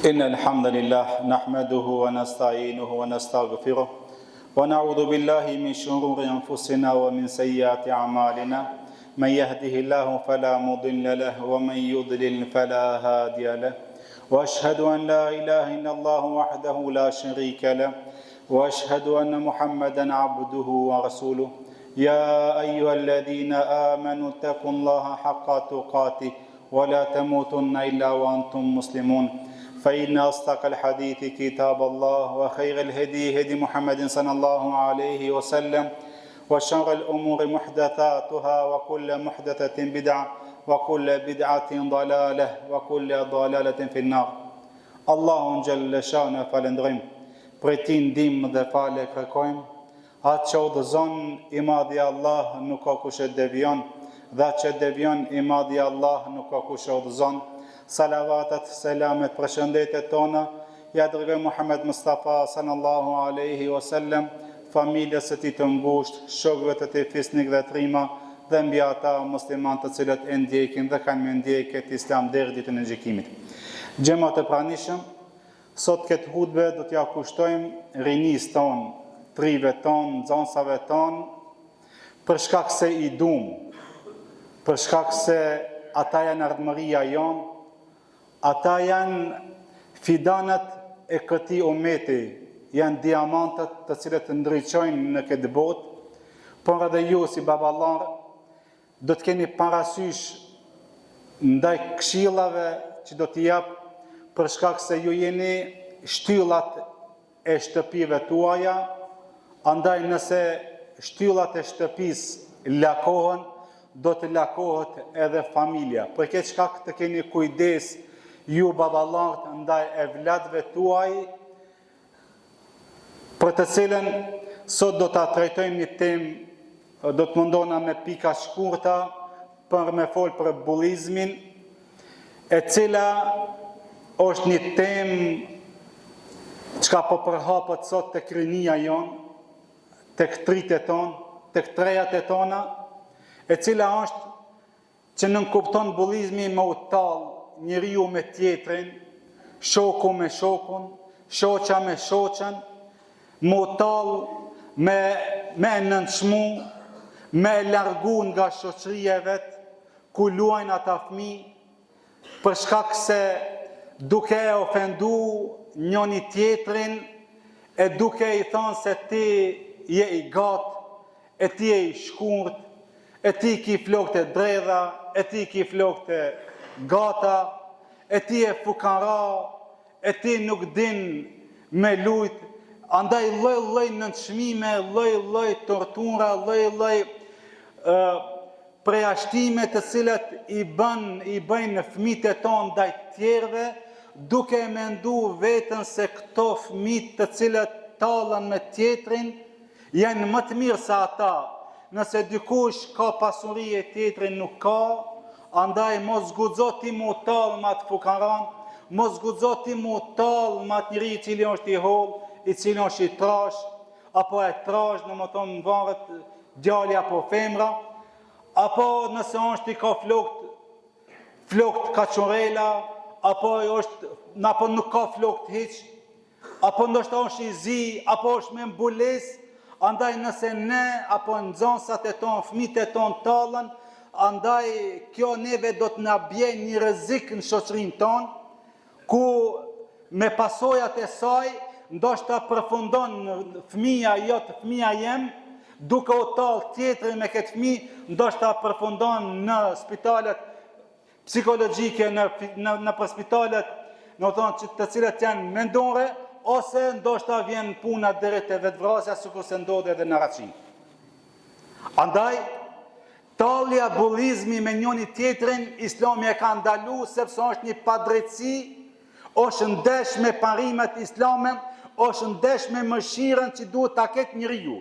إن الحمد لله نحمده ونستعينه ونستغفره ونعوذ بالله من شرور أنفسنا ومن سيئات أعمالنا من يهده الله فلا مضل له ومن يضلل فلا هادي له وأشهد أن لا إله إلا الله وحده لا شريك له وأشهد أن محمدا عبده ورسوله يا أيها الذين آمنوا اتقوا الله حق تقاته ولا تموتن إلا وأنتم مسلمون فإن أصدق الحديث كتاب الله وخير الهدي هدي محمد صلى الله عليه وسلم وشر الأمور محدثاتها وكل محدثة بدعة وكل بدعة ضلالة وكل ضلالة في النار. Allahun xhalla shana falendrim, prej tij ndihmë dhe falë kërkojmë. Atë që udhëzon i madhi Allah nuk ka kush e devion, dhe atë që devion i madhi Allah nuk ka kush e udhëzon. Salavatat, selamet, përshëndetet tona ja dërgoj Muhammed Mustafa sallallahu alaihi wasallam, familjes së tij të ngushtë, shokëve të tij fisnik dhe trima, dhe mbi ata muslimanë të cilët e ndjekin dhe kanë me ndjekë këtë Islam deri ditën e gjykimit. Xhamat e pranishëm, sot këtë hutbe do t'ja kushtojmë rinis tonë, trive tonë, nxënësave tonë, për shkak se i duam, për shkak se ata janë ardhmëria jonë, ata janë fidanat e këtij ummeti, janë diamantët të cilët ndriçojnë në këtë botë, por edhe ju si baballar do të keni parasysh ndaj këshillave që do t'i jap, për shkak se ju jeni shtyllat e shtëpive tuaja, andaj nëse shtyllat e shtëpisë lakohen, do të lakohet edhe familja. Për këtë shkak të keni kujdes ju baballarët ndaj evladëve tuaj, për të cilën sot do ta trajtojmë një temë, do të mundona me pika shkurta për me fol për bullizmin, e cila është një temë çka po përhapet sot tek rinia jon, tek tritet ton, tek trejat e tona, e cila është që nënkupton bullizmi me u tall njeriu me tjetrin, shoku me shokun, shoqa me shoqen, me u tall me nënçmu, me largu nga shoqëria e vet, ku luajnë ata fëmijë, për shkak se duke e ofendu njëri tjetrin, e duke i thënë se ti je i gat, e ti je i shkurt, e ti ki flokët e dredha, e ti ki flokët e gata, e ti e fukara, e ti nuk din me lujt, andaj lloj-lloj nënçmime, lloj-lloj tortura, lloj-lloj përjashtime të cilat i bëjnë fëmijët e tonë ndaj tjerëve, duke mendu veten se këto fëmijë të cilët tallen me tjetrin janë më të mirë se ata. Nëse dikush ka pasuri e tjetrin nuk ka, andaj mos guxo ti mu tall me atë fukaran, mos guxo ti mu tall me atë njeri i cili është i holl, i cili është i trash, apo e trash, domethënë varet djali apo femra, apo nëse është i ka flokët kaçurela, apo nuk ka flokët hiç, apo ndoshta është i zi, apo është me mbulesë. Andaj nëse ne apo nxënësat e tonë, fëmijët e tonë tallen, andaj kjo neve do të na bje një rrezik në shoqërinë tonë, ku me pasojat e saj ndoshta përfundon fëmia jot, fëmia jem, duke u tallë tjetrin me këtë fëmijë, ndoshta përfundon në spitalet psikologjike, në spitalet, të cilat janë mendore, ose ndoshta vjen puna deri te vetvrasja, sikur se ndodhi edhe në Raçi. Andaj, tallja, bullizmi me njëri tjetrin, Islami e ka ndalu sepse është një padrejtësi, është ndesh me parimet islame, është ndesh me mëshirën që duhet ta ketë njeriu.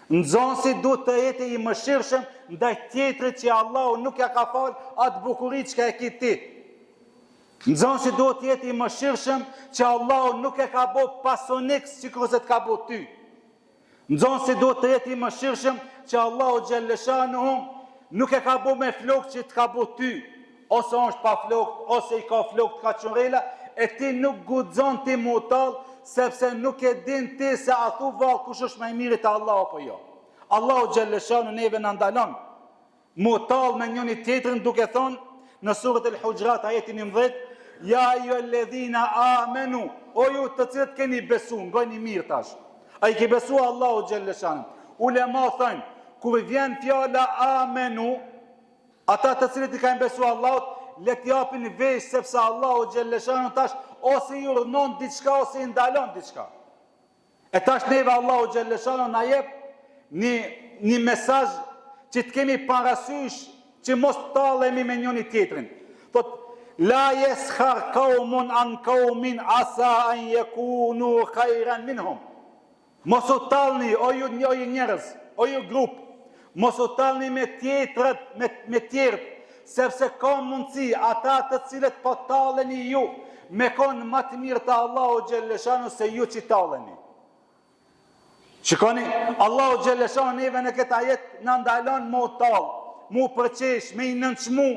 Nxënësi duhet të jetë i mëshirshëm ndaj tjetrit që Allahu nuk ja ka fal atë bukurinë që e ke ti. Nxënësi duhet të jetë i mëshirshëm që Allahu nuk e ka bë pasonik sikur se të ka bë ty. Nxënësi duhet të jetë i mëshirshëm që Allahu xhalla shanuhu nuk e ka bë me flokë që të ka bë ty, ose është pa flokë, ose i ka flokë të kaçurela, e ti nuk guxon ti mu tall, sepse nuk e din ti se a thu vallë kush është më i miri te Allahu apo jo. Allahu xhalleshanu neve na ndalon mu tall me njëri tjetrin duke thonë në surët al-Hujurat ajetin 11, ja ayyuhalladhina amanu, o ju të cilët keni besuar, ngojni mirë tash. Ai ke besuar Allahu xhalleshanu. Ulema thonë, kur vjen fjala amenu, ata të cilët i kanë besuar Allahut, le të japin vesh sepse Allahu xhalleshanu tash ose i urdhnon diçka ose i ndalon diçka. E tash neve Allahu xhalleshanu na jep një mesazh që të kemi parasysh që mos tallemi me njëri tjetrin. Thot la yaskhar qaumun an qaumin asa an yakunu khayran minhum. Mos u tallni o ju njerëz, o ju grup, mos u tallni me tjetrët, me tjerët, sepse ka mundësi ata të cilët po talleni ju me konë më të mirë të Allahu xhalleshanu se ju që talleni. Shikoni, Allahu xhalleshanu neve në këtë ajet na ndalon mu tall, mu përqesh, me i nënçmu,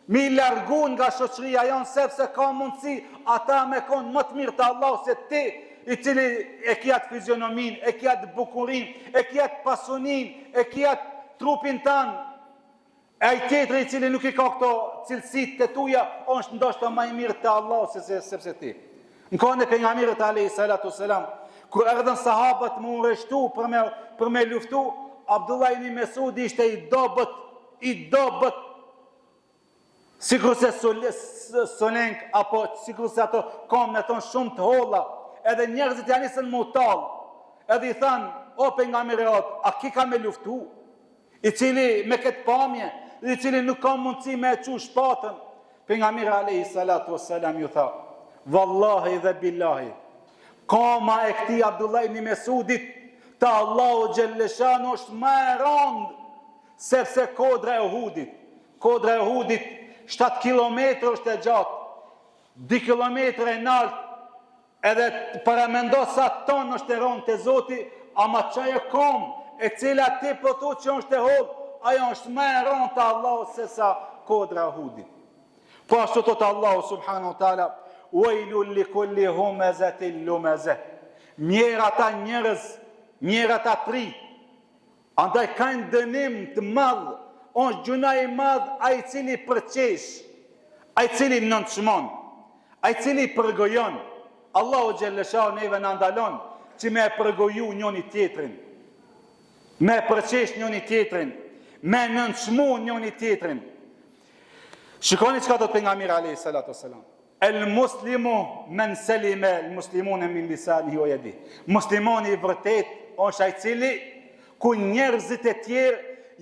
me i largu nga shoqëria jonë, sepse ka mundësi ata me konë më të mirë të Allahu se ti, i cili e kjat fizionomin, e kjat bukurin, e kjat pasunin, e kjat trupin tanë, e i tjetëri i cili nuk i ka këto cilësit të tuja, është ndoshta më i mirë të Allahu sepse ti. Në kohën e pejgamberit alayhi salatu selam, kur erdhën sahabët më urreshtu për me luftu, Abdullah ibn Mesudi ishte i dobët, sikur se Solenk, apo sikur se ato kam në tonë shumë të holla, edhe njerëzit janë nisën mu tallë, edhe i thanë, o pejgamberi Allahut, a ki ka me luftu? I cili me këtë pamje, i cili nuk ka mundësi me e qu shpatën, pejgamberi alayhi salatu wassalam ju tha, vallahi dhe billahi, kama e këti Abdullah ibn Mesudit, të Allahu xhalleshanu është më e rëndë, sepse kodra e Uhudit. Kodra e Uhudit 7 kilometrë është e gjatë, 2 kilometrë e nartë, edhe paramendo sa tonë është e rëndë të Zoti, ama qaj e kom, e cila ti pëtu që është e hodë, ajo është më e rëndë të Allahu se sa kodra e Uhudit. Po ashtu të Allahu subhanahu wa taala, uajlul li kulli humazatin lumazah. Mjerë ata njerëz, mjerë ata tri, andaj kanë dënim të madhë, është gjuna i madhë a i cili përqesh, a i cili nënçmon, a i cili përgojon. Allahu xhalleshanu neve në ndalon që me përgoju njëni tjetrin, me përqesh njëni tjetrin, me nënçmu njëni tjetrin. Shikoni çka thot pejgamberi alayhi salatu wassalam. El muslimu men selime el muslimune min lisanihi wa yadihi. Muslimani i vërtet është ai cili ku njerëzit e tjerë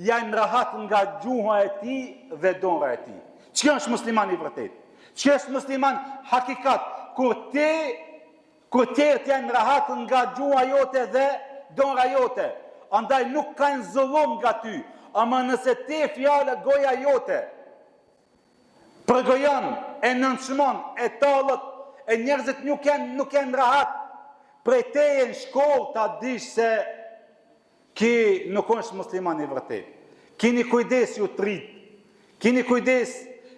janë rahat nga gjuha e tij dhe dora e tij. Çka është muslimani i vërtet? Çka është musliman hakikat? Kur tjerët janë rahat nga gjuha jote dhe dora jote, andaj nuk kanë zullum nga ty, ama nëse ti fjala goja jote përgojon, e nënçmon, e tallët, e njerëzit nuk janë rahat, prej teje në shkollë ta dish se ki nuk është musliman i vërtet. Kini kujdes ju trit, kini kujdes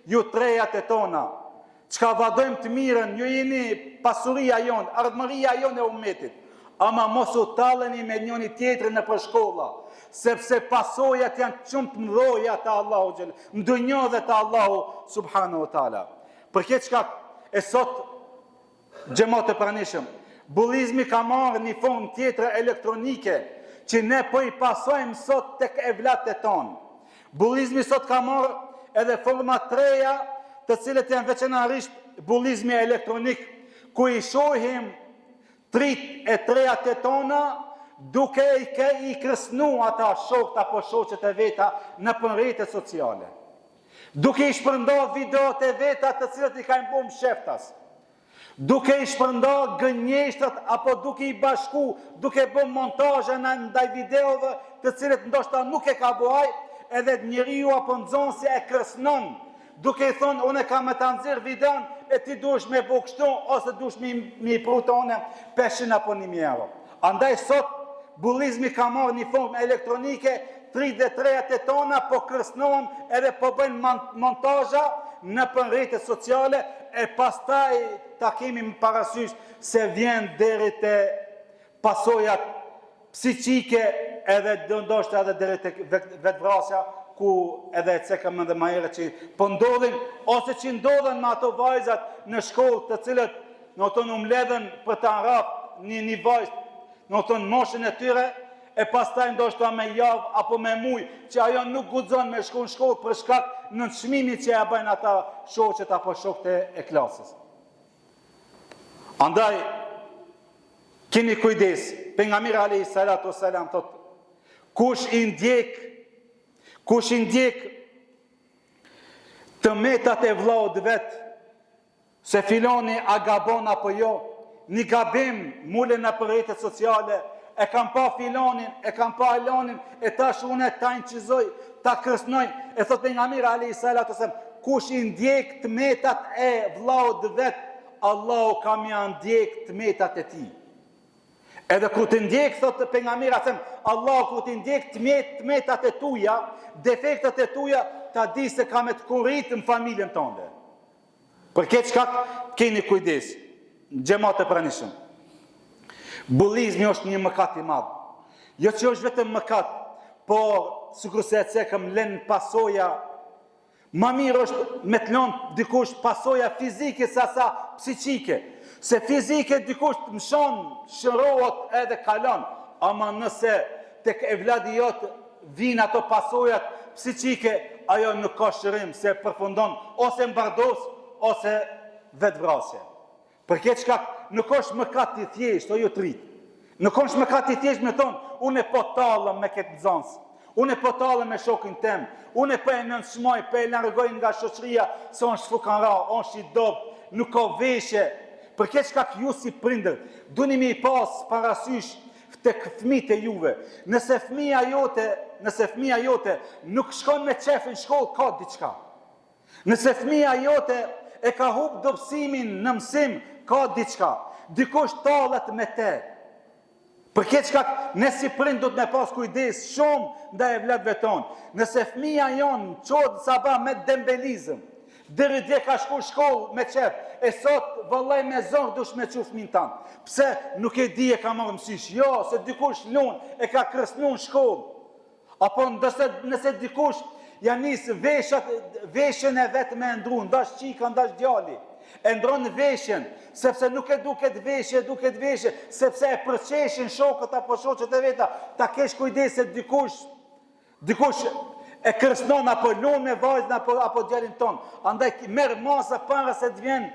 ju trejat e tona, çka vadojmë të mirën, ju jeni pasuria jonë, ardhmëria jonë e ummetit, ama mos u talleni me njëri tjetrin në përshkolla, sepse pasojat janë shumë të mëdha të Allahu xhel, ndonjë dhe të Allahu subhanahu wa taala. Për këtë çka e sot xhamat e pranishëm, bullizmi ka marrë një formë tjetër elektronike që ne po i pasojmë sot tek evlatët tonë. Bullizmi sot ka marrë edhe forma treja, të cilët janë veçanërisht bullizmi elektronik, ku i shohim trit e trejat e tona, duke i kresnu ata shokët apo shoqet e veta në rrjetet sociale. Duke i shpërndarë videot e veta të cilët i kanë bërë sheftas. Duke i shpërndarë gënjeshtrat apo duke i bashku, duke bërë montazhe ndaj videove të cilët ndoshta nuk e ka bëj, edhe njeriu apo nxënësi e kresnon, duke i thonë unë kam me ta nxjerr videon e ti duhesh me bëu kështu ose duhesh me i prutone 500 apo 1000 euro. Andaj sot bullizmi ka marrë një formë elektronike, 3 dhe 3 e tona po kërcënohen edhe po bëjnë montazha në rrjetet sociale e pastaj ta kemi më parasysh se vjen deri te pasojat psiqike edhe ndoshta edhe deri te vetvrasja, ku edhe e cekëm edhe ma herë që po ndodhin, ose që ndodhen me ato vajzat në shkollë të cilët në të në mbledhen për të nrap një vajzë në të në moshën e tyre, e pastaj ndoshta me javë apo me muj që ajo nuk guxon me shku në shkollë për shkak në çmimi që ja bëjnë ata shoqet apo shokët e klasës. Andaj keni kujdes, pejgamberi alayhi salatu wasalam thot, kush i ndjek të metat e vllaut vet, se filoni a gabon apo jo, një gabim mule në rrjetet sociale, e kam pa filonin, e kam pa alonin, e tash unë ta inqizoj, ta kërcnoj, e thot pejgamberi alayhi salatu wasalam, kush i ndjek të metat e vllaut vet, Allahu ka mja ndjek të metat e tij. Edhe kur të ndjek, thot pejgamberi alayhi sallam, Allahu kur të ndjek të metat e tuja, defektet e tuja, ta di se ka me të kurrit në familjen tënde. Për këtë shkak keni kujdes, xhamat e pranishëm. Bullizmi është një mëkat i madh. Jo që është vetëm mëkat, por sikurse e cekëm lën pasoja. Ma mirë është me të lënë dikush pasoja fizike se sa psiqike. Se fizike dikush të mshon, shërohet edhe kalon. Ama nëse tek evladi jot vijnë ato pasojat psiqike, ajo nuk ka shërim, se përfundon ose mbardos ose vetvrasje. Për këtë shkak nuk është mëkat i thjeshtë, o ju të rrit. Nuk është mëkat i thjeshtë me thonë, unë e po tallëm me këtë nxënës, unë e po tallëm me shokin tem, unë e po e nënçmoj, po e largoj nga shoqëria se është fukanra, është i dobët, nuk ka veshje. Për këtë shkak ju si prindër, duni me i pas parasysh tek fëmijët e juve. Nëse fëmia jote nuk shkon me qef në shkollë, ka diçka. Nëse fëmia jote e ka humb dobësimin në mësim, ka diçka. Dikush tallet me te. Për këtë shkak, ne si prind do të me pas kujdes shumë ndaj evlatëve tonë. Nëse fëmia jon çohet sabah me dembelizëm, deri dje ka shku shkollë me qef, e sot vallaj me zorë dush me qu fëmin tanë. Pse nuk e di e ka marrë mësysh? Jo, se dikush lun e ka kërcnu në shkollë. Apo nëse dikush ja nis veshën e vetë me ndru, ndash qika, ndash djali. E ndron veshën, sepse nuk e duket veshje, sepse e përqeshin shokët apo shoqet e veta, ta kesh kujdes se dikush e kërcnon apo lun me vajzën apo djalin ton. Andaj merr masa para se të vjen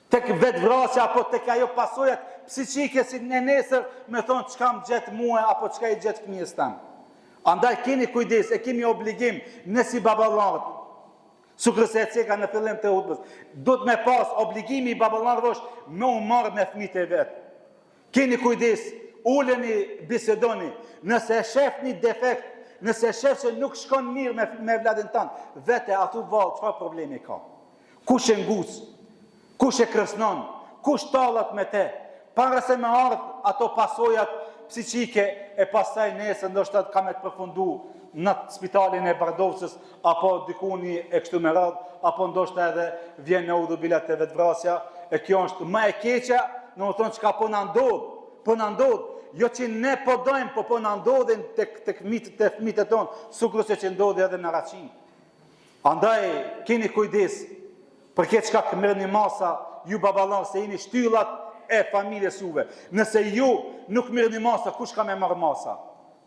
tek vetvrasja apo tek ajo pasojat psiqike si në nesër me thonë çka më gjet mua apo çka i gjet fëmijës tan. Andaj keni kujdes, e kemi obligim ne si baballarët. Sukrëse e ceka në fillim të hutbës, do të me pas obligimi i baballarëve është me u marrë me fëmijët e vet. Keni kujdes, uleni, bisedoni, nëse e shef një defekt, nëse e shef që nuk shkon mirë me vladin tanë, vete atu vallë, çfarë problemi ka? Kush e ngus? Kush e kërcnon? Kush tallet me te? Para se me ardh ato pasojat psiqike e pastaj nesër ndoshta ka me të përfundu në spitalin e Bardovcës apo dikuni e kështu me radhë, apo ndoshta edhe vjen në udhubilat e vetvrasja, e kjo është më e keqja, në më thonë çka po na ndodh, jo që ne po dojmë, po na ndodhin tek fëmijët e tonë, sikurse që ndodhi edhe në Raçin. Andaj keni kujdes, për këtë çka merrni masa ju baballar se jeni shtyllat e familjes juve. Nëse ju nuk merrni masa, kush ka me marrë masa?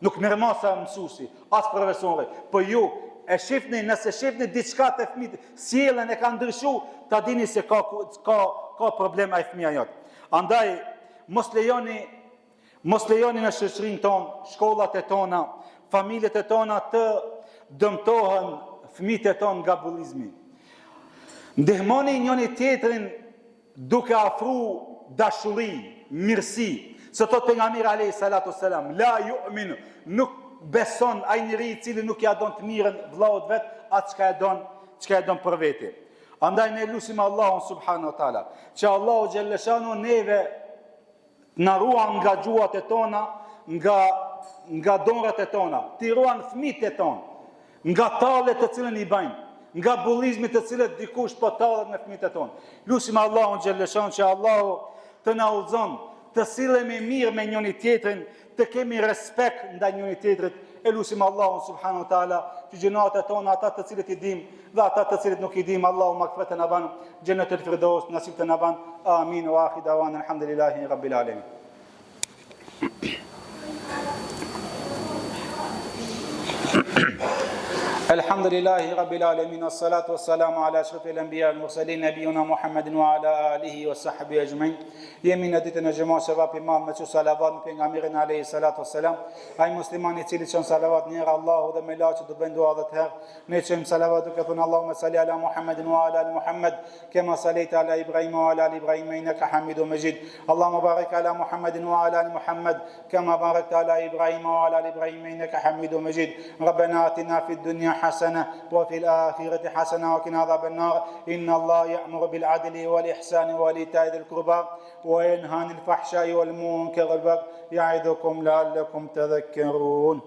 Nuk merr masa mësuesi, as profesori, po ju e shifni, nëse shifni diçka të fëmijët, sjellën e ka ndryshu, ta dini se ka problem ai fëmia jot. Andaj mos lejoni në shoqërinë tonë, shkollat e tona, familjet e tona të dëmtohen fëmijët e tonë nga bullizmi. Ndihmoni njëri tjetrin duke afru dashuri, mirësi. Se thot pejgamberi alayhi salatu wasalam, la yu'minu, nuk beson ai njeri i cili nuk ja don të mirën vllaut vet, atë çka e don për veti. Andaj ne lutim Allahun subhanahu wa taala, që Allahu xhalla shanu neve na ruan nga gjuhat e tona, nga donrat e tona, ti ruan fëmijët e tonë, nga tallet të cilën i bëjnë, nga bullizmit të cilët dikush po tallet me fëmijët e tonë. Lutim Allahun xhalleshon që Allahu të na udhëzon të sillemi mirë me njëri tjetrin, të kemi respekt ndaj njëri tjetrit. E lutim Allahun subhanahu wa taala që gjënatat tona, ata të cilët i dim dhe ata të cilët nuk i dim, Allahu magfiratan na ban Jannatul Firdaus, nasib të na ban. Amin wa akhir dawana alhamdulillahi rabbil alamin. الحمد لله رب العالمين والصلاة والسلام على أشرف الأنبياء والمرسلين نبينا محمد وعلى آله وصحبه أجمعين. Jemi në ditën e gjumës se vapi madh me salavat me pejgamberin alayhi salatu wassalam. Ai muslimani i cili çon salavat një herë Allahu dhe me laçi do bën dua 10 herë. Ne çojm salavat duke thënë Allahumma salli ala Muhammedin wa ala ali Muhammad kama sallaita ala Ibrahim wa ala ali Ibrahim innaka Hamidum Majid. Allahumma barik ala Muhammedin wa ala ali Muhammad kama barakta ala Ibrahim wa ala ali Ibrahim innaka Hamidum Majid. ربنا آتنا في الدنيا حسنة وفي الآخرة حسنة وقنا عذاب النار. إن الله يأمر بالعدل والإحسان وإيتاء ذي القربى وينهى عن الفحشاء والمنكر والبغي يعظكم لعلكم تذكرون.